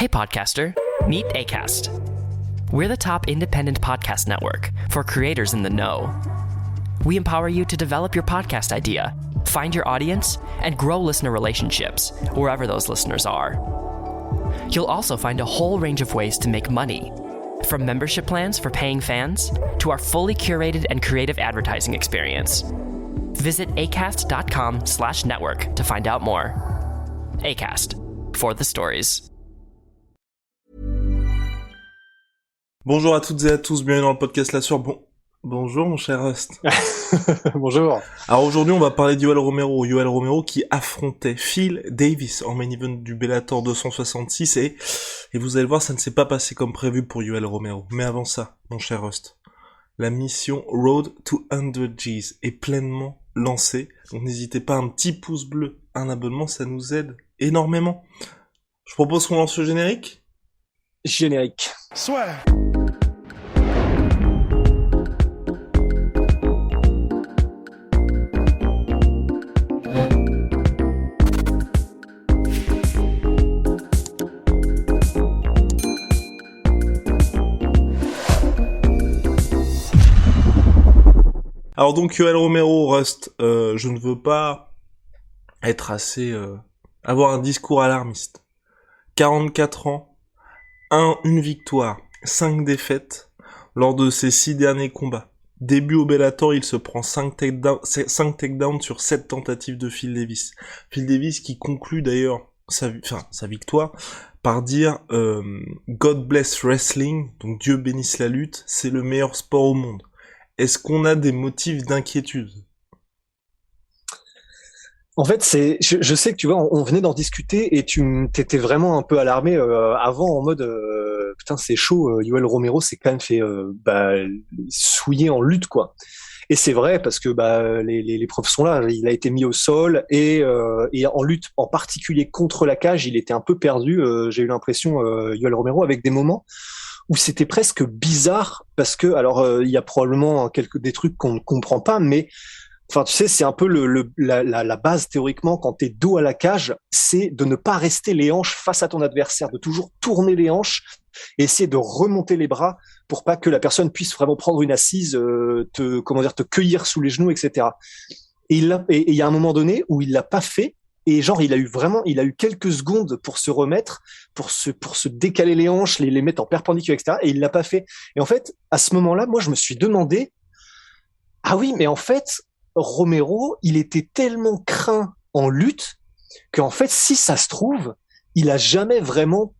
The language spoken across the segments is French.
Hey podcaster, meet ACAST. We're the top independent podcast network for creators in the know. We empower you to develop your podcast idea, find your audience, and grow listener relationships wherever those listeners are. You'll also find a whole range of ways to make money, from membership plans for paying fans to our fully curated and creative advertising experience. Visit acast.com/network to find out more. Acast, for the stories. Bonjour à toutes et à tous, bienvenue dans le podcast La Sueur. Bonjour mon cher Rust. Bonjour. Alors aujourd'hui on va parler d'Yoel Romero. Yoel Romero qui affrontait Phil Davis en main event du Bellator 266 et vous allez voir, ça ne s'est pas passé comme prévu pour Yoel Romero. Mais avant ça, mon cher Rust, la mission Road to 100 G's est pleinement lancée. Donc n'hésitez pas, un petit pouce bleu, un abonnement, ça nous aide énormément. Je propose qu'on lance le générique. Générique. Soit. Alors donc Yoel Romero, Rust, je ne veux pas être avoir un discours alarmiste. 44 ans, une victoire, 5 défaites lors de ses 6 derniers combats. Début au Bellator, il se prend 5 takedowns sur 7 tentatives de Phil Davis. Phil Davis qui conclut d'ailleurs sa victoire par dire God bless wrestling, donc Dieu bénisse la lutte, c'est le meilleur sport au monde. Est-ce qu'on a des motifs d'inquiétude ? En fait, je sais que tu vois, on venait d'en discuter et t'étais vraiment un peu alarmé avant en mode putain c'est chaud, Yoel Romero s'est quand même fait souiller en lutte quoi. Et c'est vrai parce que les preuves sont là, il a été mis au sol et en lutte en particulier contre la cage, il était un peu perdu, j'ai eu l'impression Yoel Romero avec des moments où c'était presque bizarre parce que alors il y a probablement des trucs qu'on ne comprend pas mais enfin, tu sais, c'est un peu la base théoriquement quand t'es dos à la cage, c'est de ne pas rester les hanches face à ton adversaire, de toujours tourner les hanches et essayer de remonter les bras pour pas que la personne puisse vraiment prendre une assise, te cueillir sous les genoux, etc. Et il y a un moment donné où il l'a pas fait et genre il a eu quelques secondes pour se remettre, pour se décaler les hanches, les mettre en perpendiculaire, etc. Et il l'a pas fait. Et en fait, à ce moment-là, moi je me suis demandé, ah oui, mais en fait Romero, il était tellement craint en lutte qu'en fait, si ça se trouve, il a jamais vraiment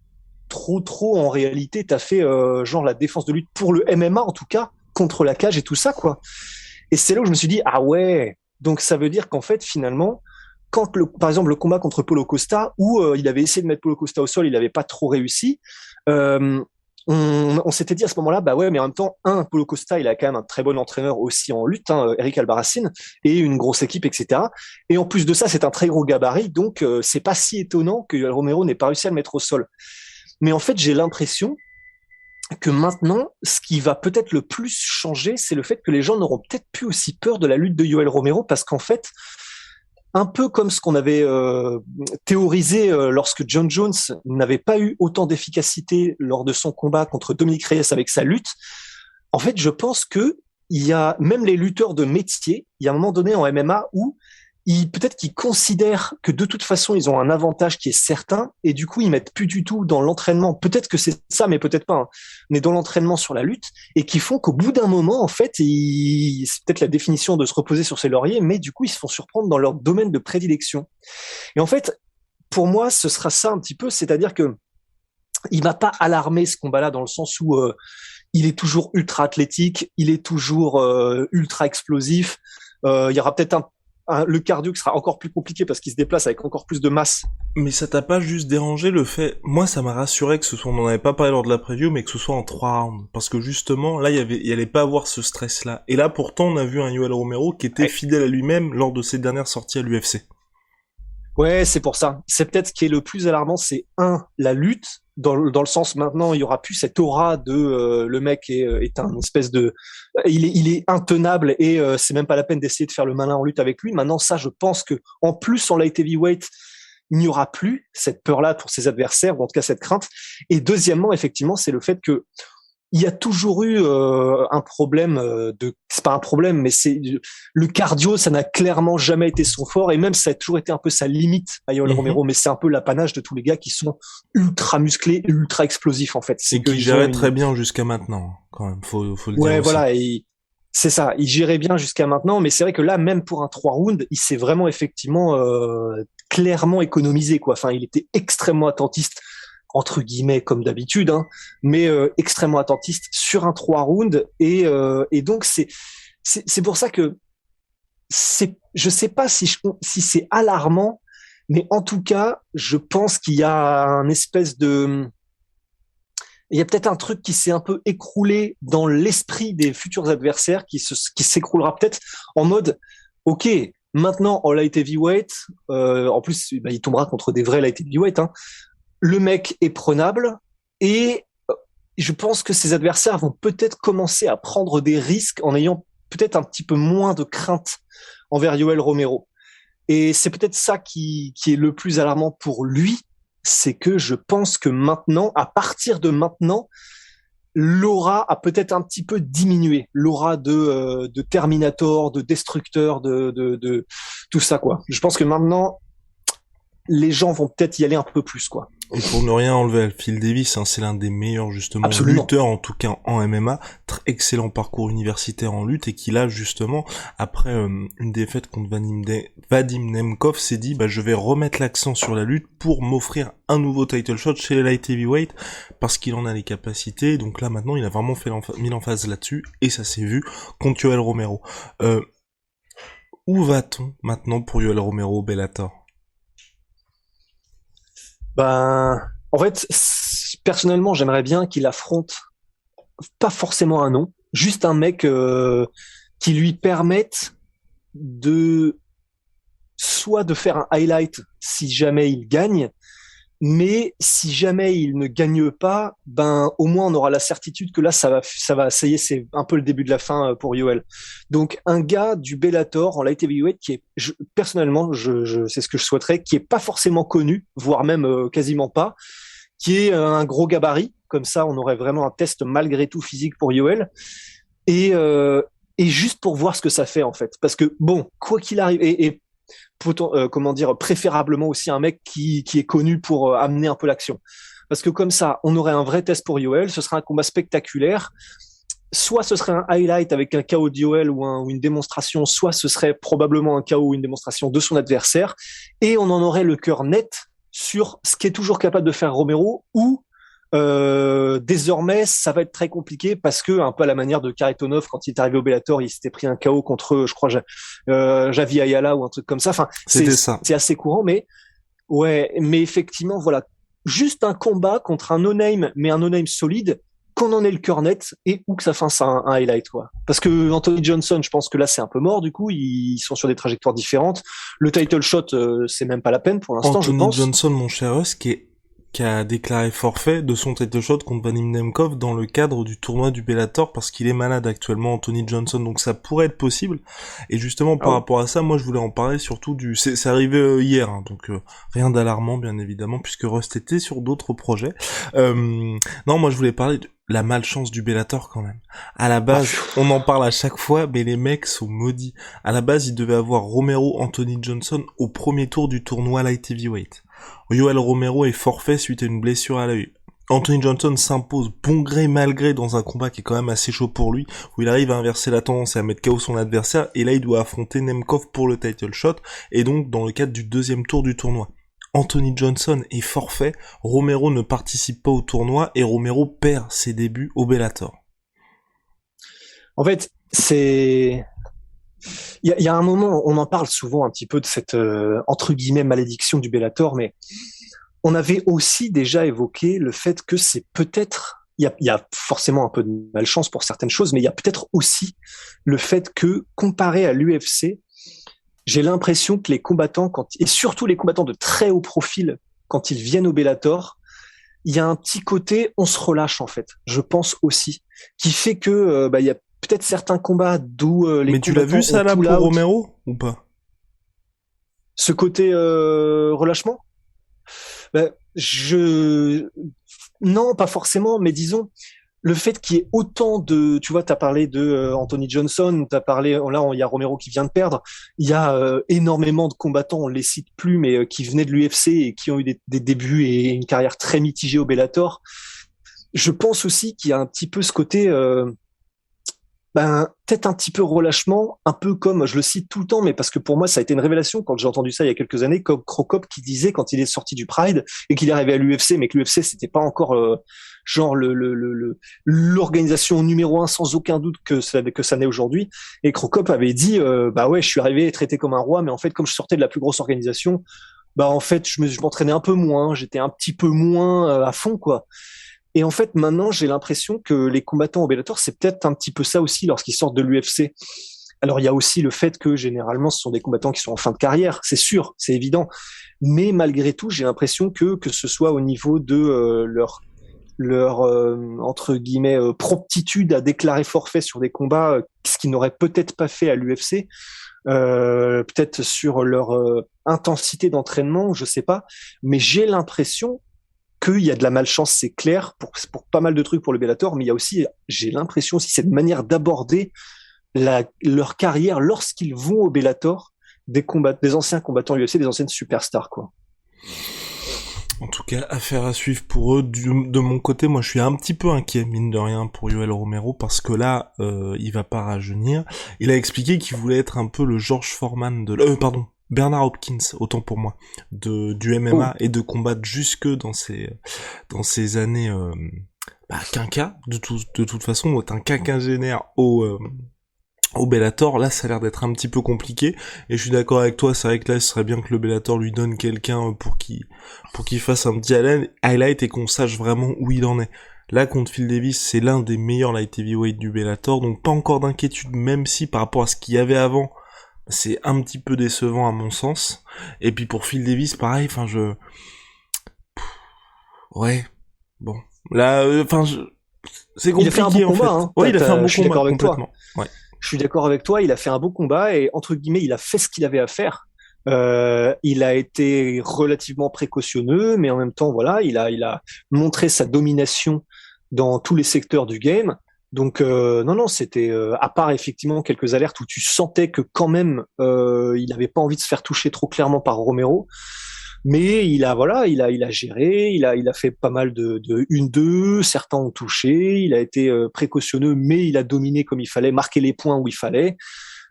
trop en réalité taffé genre la défense de lutte pour le MMA en tout cas contre la cage et tout ça quoi. Et c'est là où je me suis dit ah ouais, donc ça veut dire qu'en fait finalement quand par exemple le combat contre Paulo Costa où il avait essayé de mettre Paulo Costa au sol, il avait pas trop réussi. On s'était dit à ce moment-là, bah ouais, mais en même temps, Paulo Costa, il a quand même un très bon entraîneur aussi en lutte, Eric Albarracin, et une grosse équipe, etc. Et en plus de ça, c'est un très gros gabarit, donc c'est pas si étonnant que Yoel Romero n'ait pas réussi à le mettre au sol. Mais en fait, j'ai l'impression que maintenant, ce qui va peut-être le plus changer, c'est le fait que les gens n'auront peut-être plus aussi peur de la lutte de Yoel Romero, parce qu'en fait, un peu comme ce qu'on avait théorisé lorsque John Jones n'avait pas eu autant d'efficacité lors de son combat contre Dominic Reyes avec sa lutte. En fait, je pense que il y a même les lutteurs de métier, il y a un moment donné en MMA où peut-être qu'ils considèrent que de toute façon ils ont un avantage qui est certain et du coup ils mettent plus du tout dans l'entraînement. Peut-être que c'est ça, mais peut-être pas. Mais dans l'entraînement sur la lutte et qui font qu'au bout d'un moment, en fait, c'est peut-être la définition de se reposer sur ses lauriers, mais du coup ils se font surprendre dans leur domaine de prédilection. Et en fait, pour moi, ce sera ça un petit peu, c'est-à-dire que il m'a pas alarmé ce combat-là dans le sens où il est toujours ultra athlétique, il est toujours ultra explosif. Il y aura peut-être le cardio qui sera encore plus compliqué parce qu'il se déplace avec encore plus de masse. Mais ça t'a pas juste dérangé le fait... Moi, ça m'a rassuré que on n'en avait pas parlé lors de la preview, mais que ce soit en 3 rounds. Parce que justement, là, il allait pas avoir ce stress-là. Et là, pourtant, on a vu un Yoel Romero qui était fidèle à lui-même lors de ses dernières sorties à l'UFC. Ouais, c'est pour ça. C'est peut-être ce qui est le plus alarmant, c'est la lutte, dans le sens maintenant, il y aura plus cette aura de le mec est un espèce de... Il est intenable et c'est même pas la peine d'essayer de faire le malin en lutte avec lui. Maintenant, ça, je pense que en plus, en light heavyweight, il n'y aura plus cette peur-là pour ses adversaires, ou en tout cas cette crainte. Et deuxièmement, effectivement, c'est le fait que il y a toujours eu un problème c'est pas un problème, mais c'est le cardio, ça n'a clairement jamais été son fort, et même ça a toujours été un peu sa limite à Yoel Romero, mais c'est un peu l'apanage de tous les gars qui sont ultra musclés, ultra explosifs en fait. C'est qu'ils géraient très bien jusqu'à maintenant, quand même, faut le dire. Ouais, aussi. voilà, et c'est ça, il gérait bien jusqu'à maintenant, mais c'est vrai que là, même pour un 3 rounds, il s'est vraiment effectivement clairement économisé, quoi. Enfin, il était extrêmement attentiste, entre guillemets, comme d'habitude, hein, mais extrêmement attentiste sur un 3 rounds, et donc c'est pour ça que je sais pas si c'est alarmant, mais en tout cas, je pense qu'il y a il y a peut-être un truc qui s'est un peu écroulé dans l'esprit des futurs adversaires, qui s'écroulera peut-être en mode, ok, maintenant en light heavyweight, en plus il tombera contre des vrais light heavyweight, hein, le mec est prenable, et je pense que ses adversaires vont peut-être commencer à prendre des risques en ayant peut-être un petit peu moins de crainte envers Yoel Romero. Et c'est peut-être ça qui est le plus alarmant pour lui, c'est que je pense que maintenant, à partir de maintenant, l'aura a peut-être un petit peu diminué, l'aura de Terminator, de Destructeur, de tout ça, quoi. Je pense que maintenant, les gens vont peut-être y aller un peu plus, quoi. Et pour ne rien enlever à Phil Davis, hein, c'est l'un des meilleurs justement Absolument. lutteurs, en tout cas en MMA, excellent parcours universitaire en lutte, et qui là justement, après une défaite contre Vadim Nemkov, s'est dit je vais remettre l'accent sur la lutte pour m'offrir un nouveau title shot chez les light heavyweight, parce qu'il en a les capacités. Donc là maintenant il a vraiment mis l'emphase là-dessus, et ça s'est vu contre Yoel Romero. Où va-t-on maintenant pour Yoel Romero au Bellator? En fait, personnellement, j'aimerais bien qu'il affronte pas forcément un nom, juste un mec qui lui permette soit de faire un highlight si jamais il gagne, mais si jamais il ne gagne pas, au moins on aura la certitude que là ça va, ça y est, c'est un peu le début de la fin pour Yoel. Donc un gars du Bellator en light heavyweight qui est, personnellement, c'est ce que je souhaiterais, qui est pas forcément connu, voire même quasiment pas, qui est un gros gabarit, comme ça on aurait vraiment un test malgré tout physique pour Yoel, et juste pour voir ce que ça fait en fait, parce que bon, quoi qu'il arrive, et préférablement aussi un mec qui est connu pour amener un peu l'action. Parce que comme ça, on aurait un vrai test pour Yoel, ce serait un combat spectaculaire. Soit ce serait un highlight avec un KO de Yoel ou une démonstration, soit ce serait probablement un KO ou une démonstration de son adversaire, et on en aurait le cœur net sur ce qu'est toujours capable de faire Romero, ou désormais ça va être très compliqué, parce que un peu à la manière de Kharitonov quand il est arrivé au Bellator, il s'était pris un KO contre je crois Javi Ayala ou un truc comme ça. Enfin, c'est assez courant, mais ouais, mais effectivement voilà, juste un combat contre un no-name, mais un no-name solide, qu'on en ait le cœur net, et ou que ça fasse un highlight, quoi. Parce que Anthony Johnson, je pense que là c'est un peu mort, du coup ils sont sur des trajectoires différentes. Le title shot, c'est même pas la peine pour l'instant, je pense. Anthony Johnson, mon cher Russ, qui a déclaré forfait de son title shot contre Vadim Nemkov dans le cadre du tournoi du Bellator, parce qu'il est malade actuellement, Anthony Johnson, donc ça pourrait être possible. Et justement, par rapport à ça, moi je voulais en parler surtout c'est arrivé hier, hein, donc rien d'alarmant bien évidemment, puisque Rust était sur d'autres projets. Non, moi je voulais parler de la malchance du Bellator quand même. À la base, on en parle à chaque fois, mais les mecs sont maudits. À la base, il devait avoir Romero Anthony Johnson au premier tour du tournoi light heavyweight. Yoel Romero est forfait suite à une blessure à l'œil. Anthony Johnson s'impose bon gré mal gré dans un combat qui est quand même assez chaud pour lui, où il arrive à inverser la tendance et à mettre KO son adversaire, et là il doit affronter Nemkov pour le title shot, et donc dans le cadre du deuxième tour du tournoi. Anthony Johnson est forfait, Romero ne participe pas au tournoi, et Romero perd ses débuts au Bellator. En fait, il y a un moment, on en parle souvent un petit peu de cette entre guillemets malédiction du Bellator, mais on avait aussi déjà évoqué le fait que c'est peut-être, il y a forcément un peu de malchance pour certaines choses, mais il y a peut-être aussi le fait que, comparé à l'UFC, j'ai l'impression que les combattants, et surtout les combattants de très haut profil, quand ils viennent au Bellator, il y a un petit côté, on se relâche en fait, je pense aussi, qui fait que il y a peut-être certains combats d'où les. Mais tu l'as vu ça là pour Romero ou pas? Ce côté relâchement? Non, pas forcément, mais disons, le fait qu'il y ait autant de, tu vois, t'as parlé de Anthony Johnson, t'as parlé, là, il y a Romero qui vient de perdre, il y a énormément de combattants, on les cite plus, mais qui venaient de l'UFC et qui ont eu des débuts et une carrière très mitigée au Bellator. Je pense aussi qu'il y a un petit peu ce côté, peut-être un petit peu relâchement, un peu comme, je le cite tout le temps, mais parce que pour moi, ça a été une révélation quand j'ai entendu ça il y a quelques années, comme Cro Cop qui disait quand il est sorti du Pride et qu'il est arrivé à l'UFC, mais que l'UFC c'était pas encore genre l'organisation numéro un sans aucun doute que ça n'est aujourd'hui. Et Cro Cop avait dit, bah ouais, je suis arrivé traité comme un roi, mais en fait, comme je sortais de la plus grosse organisation, bah en fait, je m'entraînais un peu moins, j'étais un petit peu moins à fond, quoi. Et en fait, maintenant, j'ai l'impression que les combattants au Bellator, c'est peut-être un petit peu ça aussi lorsqu'ils sortent de l'UFC. Alors, il y a aussi le fait que généralement, ce sont des combattants qui sont en fin de carrière, c'est sûr, c'est évident. Mais malgré tout, j'ai l'impression que ce soit au niveau de leur entre guillemets promptitude à déclarer forfait sur des combats, ce qu'ils n'auraient peut-être pas fait à l'UFC, peut-être sur leur intensité d'entraînement, je sais pas. Mais j'ai l'impression qu'il y a de la malchance, c'est clair, pour pas mal de trucs pour le Bellator, mais il y a aussi, j'ai l'impression aussi, cette manière d'aborder leur carrière lorsqu'ils vont au Bellator, des anciens combattants UFC, des anciennes superstars, quoi. En tout cas, affaire à suivre pour eux. De mon côté, moi, je suis un petit peu inquiet, mine de rien, pour Yoel Romero, parce que là, il va pas rajeunir. Il a expliqué qu'il voulait être un peu le George Foreman Bernard Hopkins, autant pour moi, du MMA et de combattre jusque dans ces années quinquas, de toute façon, être un quinquagénaire au Bellator. Là, ça a l'air d'être un petit peu compliqué, et je suis d'accord avec toi, c'est vrai que là, ce serait bien que le Bellator lui donne quelqu'un pour qu'il fasse un petit highlight et qu'on sache vraiment où il en est. Là, contre Phil Davis, c'est l'un des meilleurs light heavyweight du Bellator, donc pas encore d'inquiétude, même si par rapport à ce qu'il y avait avant, c'est un petit peu décevant à mon sens. Et puis pour Phil Davis, pareil, ouais, bon, là, c'est compliqué. Il a fait un bon combat, hein. Ouais, il a fait un bon combat, complètement. Ouais. Je suis d'accord avec toi, il a fait un beau combat et entre guillemets, il a fait ce qu'il avait à faire. Il a été relativement précautionneux, mais en même temps, voilà, il a montré sa domination dans tous les secteurs du game. Donc non, c'était à part effectivement quelques alertes où tu sentais que quand même il n'avait pas envie de se faire toucher trop clairement par Romero. Mais il a géré, il a fait pas mal de 1-2, certains ont touché, il a été précautionneux, mais il a dominé comme il fallait, marqué les points où il fallait.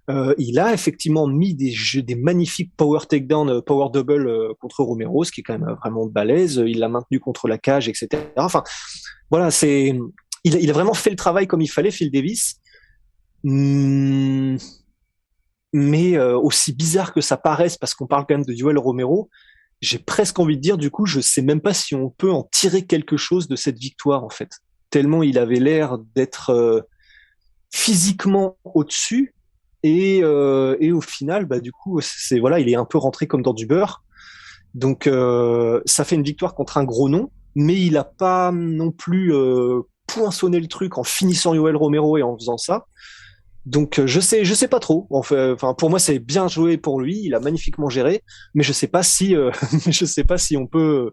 Il a effectivement mis des magnifiques power takedown, power double contre Romero, ce qui est quand même vraiment balèze. Il l'a maintenu contre la cage, etc. Enfin, voilà, il a vraiment fait le travail comme il fallait, Phil Davis. Mais aussi bizarre que ça paraisse, parce qu'on parle quand même de Yoel Romero, j'ai presque envie de dire, du coup, je sais même pas si on peut en tirer quelque chose de cette victoire, en fait. Tellement il avait l'air d'être physiquement au-dessus, et au final, bah du coup, il est un peu rentré comme dans du beurre. Donc ça fait une victoire contre un gros nom, mais il a pas non plus poinçonné le truc en finissant Yoel Romero et en faisant ça. Donc je sais pas trop. Enfin pour moi c'est bien joué pour lui, il a magnifiquement géré, mais je sais pas si on peut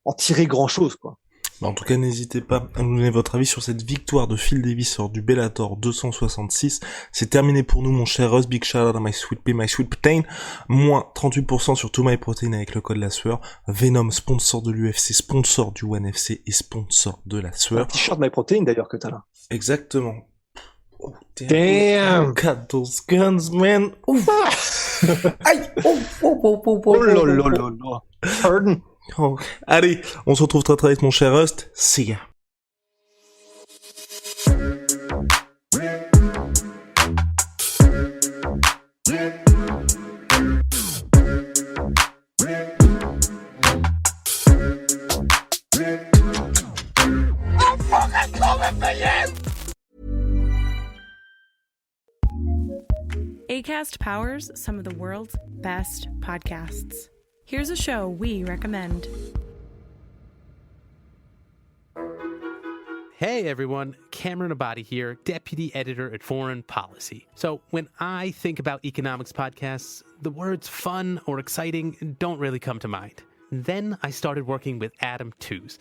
en tirer grand chose, quoi. En tout cas, n'hésitez pas à nous donner votre avis sur cette victoire de Phil Davis hors du Bellator 266. C'est terminé pour nous, mon cher Russ. Big shout out à My Sweet Pea, My Sweet Protein. Moins 38% sur tout My Protein avec le code La Sueur. Venom, sponsor de l'UFC, sponsor du ONE FC et sponsor de La Sueur. Un t-shirt My Protein d'ailleurs que t'as là. Exactement. Oh, damn. Got those guns, man. Ouf. Aïe. Oh là là là là. Pardon. Oh. Allez, on se retrouve très très vite, mon cher Rust. See ya. Acast powers some of the world's best podcasts. Here's a show we recommend. Hey everyone, Cameron Abadi here, Deputy Editor at Foreign Policy. So when I think about economics podcasts, the words fun or exciting don't really come to mind. Then I started working with Adam Tooze.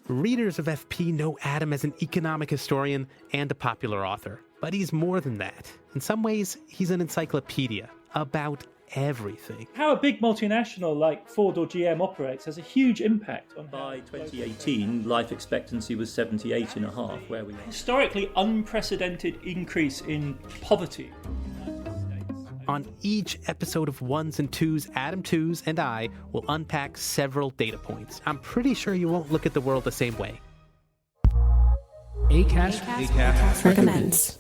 Readers of FP know Adam as an economic historian and a popular author. But he's more than that. In some ways, he's an encyclopedia about everything. How a big multinational like Ford or GM operates has a huge impact on... By 2018, life expectancy was 78.5, where we are. Historically unprecedented increase in poverty. On each episode of Ones and Twos, Adam Tooze and I will unpack several data points. I'm pretty sure you won't look at the world the same way. Acast recommends.